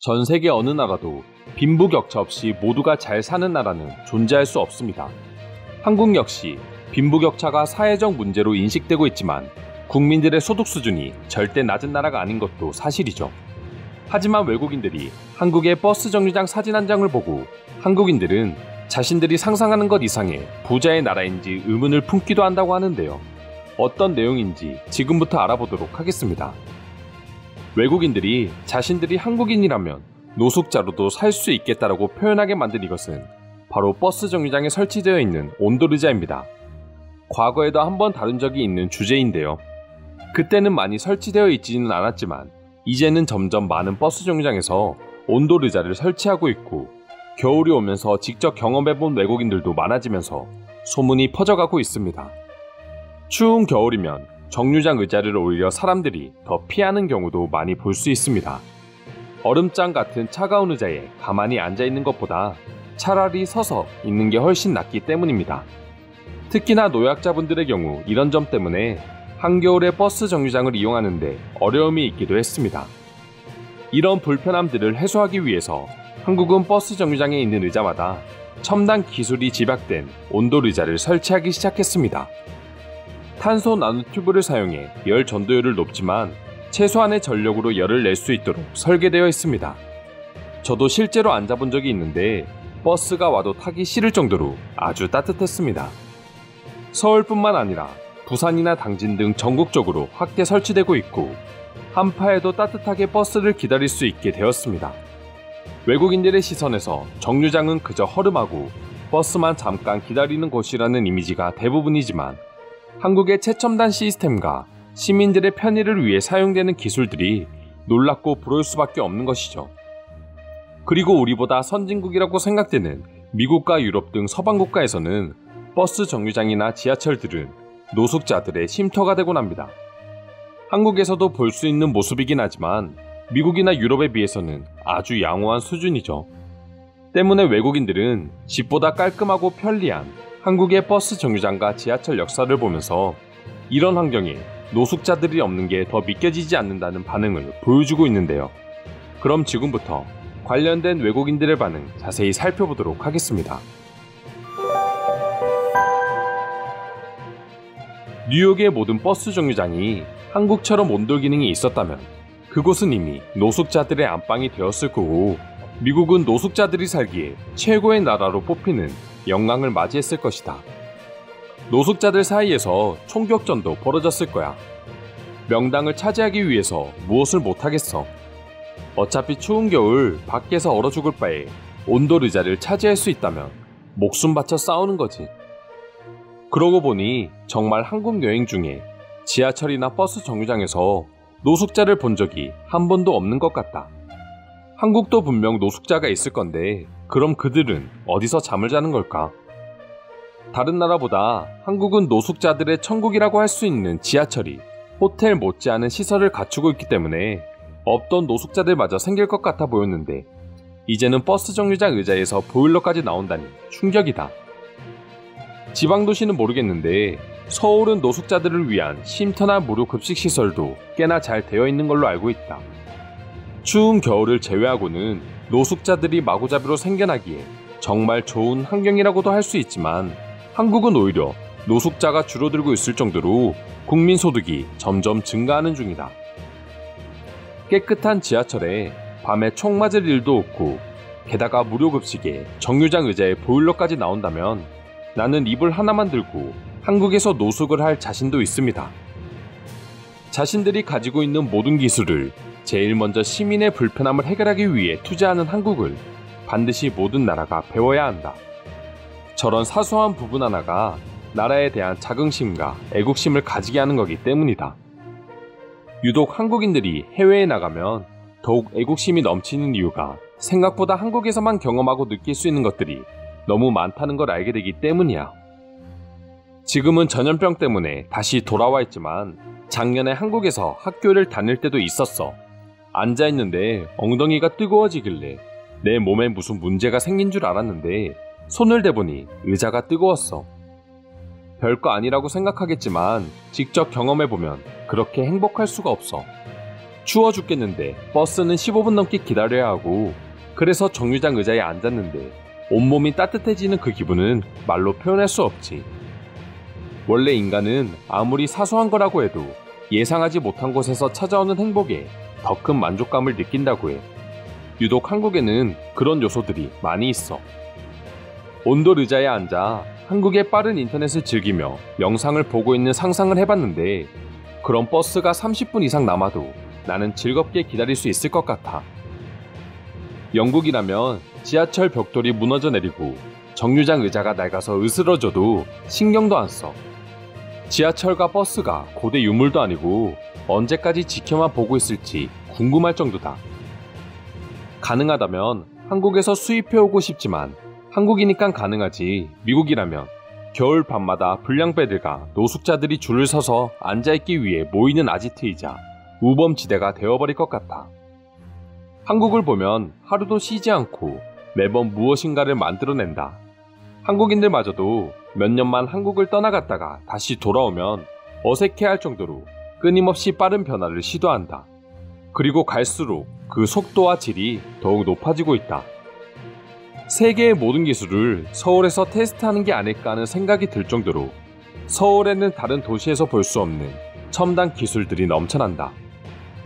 전 세계 어느 나라도 빈부격차 없이 모두가 잘 사는 나라는 존재할 수 없습니다. 한국 역시 빈부격차가 사회적 문제로 인식되고 있지만 국민들의 소득 수준이 절대 낮은 나라가 아닌 것도 사실이죠. 하지만 외국인들이 한국의 버스 정류장 사진 한 장을 보고 한국인들은 자신들이 상상하는 것 이상의 부자의 나라인지 의문을 품기도 한다고 하는데요. 어떤 내용인지 지금부터 알아보도록 하겠습니다. 외국인들이 자신들이 한국인이라면 노숙자로도 살 수 있겠다라고 표현하게 만든 이것은 바로 버스 정류장에 설치되어 있는 온도르자입니다. 과거에도 한번 다룬 적이 있는 주제인데요. 그때는 많이 설치되어 있지는 않았지만 이제는 점점 많은 버스 정류장에서 온도르자를 설치하고 있고 겨울이 오면서 직접 경험해본 외국인들도 많아지면서 소문이 퍼져가고 있습니다. 추운 겨울이면 정류장 의자를 오히려 사람들이 더 피하는 경우도 많이 볼 수 있습니다. 얼음장 같은 차가운 의자에 가만히 앉아있는 것보다 차라리 서서 있는 게 훨씬 낫기 때문입니다. 특히나 노약자분들의 경우 이런 점 때문에 한겨울에 버스 정류장을 이용하는데 어려움이 있기도 했습니다. 이런 불편함들을 해소하기 위해서 한국은 버스 정류장에 있는 의자마다 첨단 기술이 집약된 온돌 의자를 설치하기 시작했습니다. 탄소 나노튜브를 사용해 열 전도율을 높지만 최소한의 전력으로 열을 낼 수 있도록 설계되어 있습니다. 저도 실제로 앉아본 적이 있는데 버스가 와도 타기 싫을 정도로 아주 따뜻했습니다. 서울뿐만 아니라 부산이나 당진 등 전국적으로 확대 설치되고 있고 한파에도 따뜻하게 버스를 기다릴 수 있게 되었습니다. 외국인들의 시선에서 정류장은 그저 허름하고 버스만 잠깐 기다리는 곳이라는 이미지가 대부분이지만 한국의 최첨단 시스템과 시민들의 편의를 위해 사용되는 기술들이 놀랍고 부러울 수밖에 없는 것이죠. 그리고 우리보다 선진국이라고 생각되는 미국과 유럽 등 서방 국가에서는 버스 정류장이나 지하철들은 노숙자들의 쉼터가 되곤 합니다. 한국에서도 볼 수 있는 모습이긴 하지만 미국이나 유럽에 비해서는 아주 양호한 수준이죠. 때문에 외국인들은 집보다 깔끔하고 편리한 한국의 버스 정류장과 지하철 역사를 보면서 이런 환경에 노숙자들이 없는 게 더 믿겨지지 않는다는 반응을 보여주고 있는데요. 그럼 지금부터 관련된 외국인들의 반응 자세히 살펴보도록 하겠습니다. 뉴욕의 모든 버스 정류장이 한국처럼 온돌 기능이 있었다면 그곳은 이미 노숙자들의 안방이 되었을 거고 미국은 노숙자들이 살기에 최고의 나라로 뽑히는 영광을 맞이했을 것이다. 노숙자들 사이에서 총격전도 벌어졌을 거야. 명당을 차지하기 위해서 무엇을 못하겠어. 어차피 추운 겨울 밖에서 얼어 죽을 바에 온돌 의자를 차지할 수 있다면 목숨 바쳐 싸우는 거지. 그러고 보니 정말 한국 여행 중에 지하철이나 버스 정류장에서 노숙자를 본 적이 한 번도 없는 것 같다. 한국도 분명 노숙자가 있을 건데 그럼 그들은 어디서 잠을 자는 걸까? 다른 나라보다 한국은 노숙자들의 천국이라고 할 수 있는 지하철이 호텔 못지않은 시설을 갖추고 있기 때문에 없던 노숙자들마저 생길 것 같아 보였는데 이제는 버스 정류장 의자에서 보일러까지 나온다니 충격이다. 지방도시는 모르겠는데 서울은 노숙자들을 위한 쉼터나 무료 급식 시설도 꽤나 잘 되어 있는 걸로 알고 있다. 추운 겨울을 제외하고는 노숙자들이 마구잡이로 생겨나기에 정말 좋은 환경이라고도 할 수 있지만 한국은 오히려 노숙자가 줄어들고 있을 정도로 국민 소득이 점점 증가하는 중이다. 깨끗한 지하철에 밤에 총 맞을 일도 없고 게다가 무료 급식에 정류장 의자에 보일러까지 나온다면 나는 이불 하나만 들고 한국에서 노숙을 할 자신도 있습니다. 자신들이 가지고 있는 모든 기술을 제일 먼저 시민의 불편함을 해결하기 위해 투자하는 한국을 반드시 모든 나라가 배워야 한다. 저런 사소한 부분 하나가 나라에 대한 자긍심과 애국심을 가지게 하는 거기 때문이다. 유독 한국인들이 해외에 나가면 더욱 애국심이 넘치는 이유가 생각보다 한국에서만 경험하고 느낄 수 있는 것들이 너무 많다는 걸 알게 되기 때문이야. 지금은 전염병 때문에 다시 돌아와 있지만 작년에 한국에서 학교를 다닐 때도 있었어. 앉아있는데 엉덩이가 뜨거워지길래 내 몸에 무슨 문제가 생긴 줄 알았는데 손을 대보니 의자가 뜨거웠어. 별거 아니라고 생각하겠지만 직접 경험해보면 그렇게 행복할 수가 없어. 추워 죽겠는데 버스는 15분 넘게 기다려야 하고, 그래서 정류장 의자에 앉았는데 온몸이 따뜻해지는 그 기분은 말로 표현할 수 없지. 원래 인간은 아무리 사소한 거라고 해도 예상하지 못한 곳에서 찾아오는 행복에 더 큰 만족감을 느낀다고 해. 유독 한국에는 그런 요소들이 많이 있어. 온돌 의자에 앉아 한국의 빠른 인터넷을 즐기며 영상을 보고 있는 상상을 해봤는데, 그런 버스가 30분 이상 남아도 나는 즐겁게 기다릴 수 있을 것 같아. 영국이라면 지하철 벽돌이 무너져 내리고 정류장 의자가 낡아서 으스러져도 신경도 안 써. 지하철과 버스가 고대 유물도 아니고 언제까지 지켜만 보고 있을지 궁금할 정도다. 가능하다면 한국에서 수입해오고 싶지만 한국이니까 가능하지, 미국이라면 겨울 밤마다 불량배들과 노숙자들이 줄을 서서 앉아있기 위해 모이는 아지트이자 우범지대가 되어버릴 것 같아. 한국을 보면 하루도 쉬지 않고 매번 무엇인가를 만들어낸다. 한국인들마저도 몇 년만 한국을 떠나갔다가 다시 돌아오면 어색해할 정도로 끊임없이 빠른 변화를 시도한다. 그리고 갈수록 그 속도와 질이 더욱 높아지고 있다. 세계의 모든 기술을 서울에서 테스트하는 게 아닐까 하는 생각이 들 정도로 서울에는 다른 도시에서 볼 수 없는 첨단 기술들이 넘쳐난다.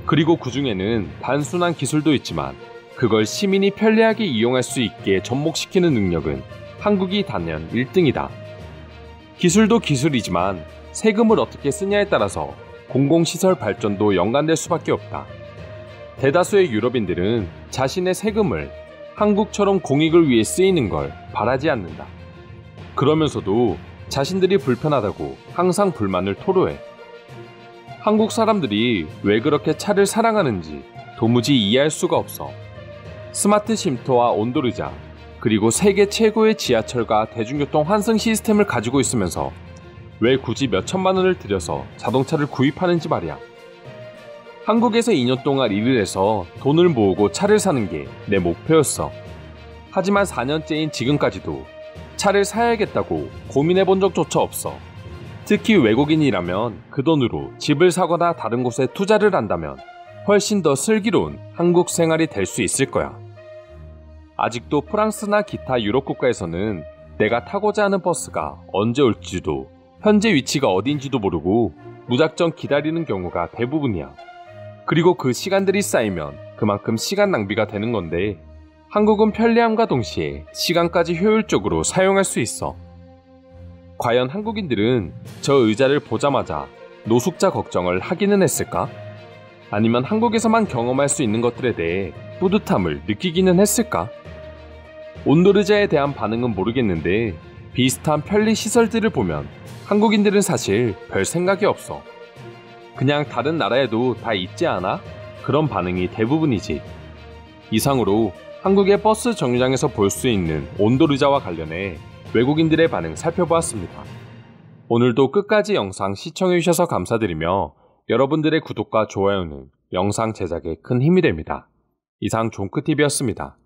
그리고 그 중에는 단순한 기술도 있지만 그걸 시민이 편리하게 이용할 수 있게 접목시키는 능력은 한국이 단연 1등이다. 기술도 기술이지만 세금을 어떻게 쓰냐에 따라서 공공시설 발전도 연관될 수밖에 없다. 대다수의 유럽인들은 자신의 세금을 한국처럼 공익을 위해 쓰이는 걸 바라지 않는다. 그러면서도 자신들이 불편하다고 항상 불만을 토로해. 한국 사람들이 왜 그렇게 차를 사랑하는지 도무지 이해할 수가 없어. 스마트 쉼터와 온돌의자, 그리고 세계 최고의 지하철과 대중교통 환승 시스템을 가지고 있으면서 왜 굳이 몇 천만 원을 들여서 자동차를 구입하는지 말이야. 한국에서 2년 동안 일을 해서 돈을 모으고 차를 사는 게 내 목표였어. 하지만 4년째인 지금까지도 차를 사야겠다고 고민해 본 적조차 없어. 특히 외국인이라면 그 돈으로 집을 사거나 다른 곳에 투자를 한다면 훨씬 더 슬기로운 한국 생활이 될 수 있을 거야. 아직도 프랑스나 기타 유럽 국가에서는 내가 타고자 하는 버스가 언제 올지도 현재 위치가 어딘지도 모르고 무작정 기다리는 경우가 대부분이야. 그리고 그 시간들이 쌓이면 그만큼 시간 낭비가 되는 건데, 한국은 편리함과 동시에 시간까지 효율적으로 사용할 수 있어. 과연 한국인들은 저 의자를 보자마자 노숙자 걱정을 하기는 했을까? 아니면 한국에서만 경험할 수 있는 것들에 대해 뿌듯함을 느끼기는 했을까? 온돌의자에 대한 반응은 모르겠는데 비슷한 편리시설들을 보면 한국인들은 사실 별 생각이 없어. 그냥 다른 나라에도 다 있지 않아? 그런 반응이 대부분이지. 이상으로 한국의 버스 정류장에서 볼 수 있는 온돌의자와 관련해 외국인들의 반응 살펴보았습니다. 오늘도 끝까지 영상 시청해주셔서 감사드리며 여러분들의 구독과 좋아요는 영상 제작에 큰 힘이 됩니다. 이상 종크TV였습니다.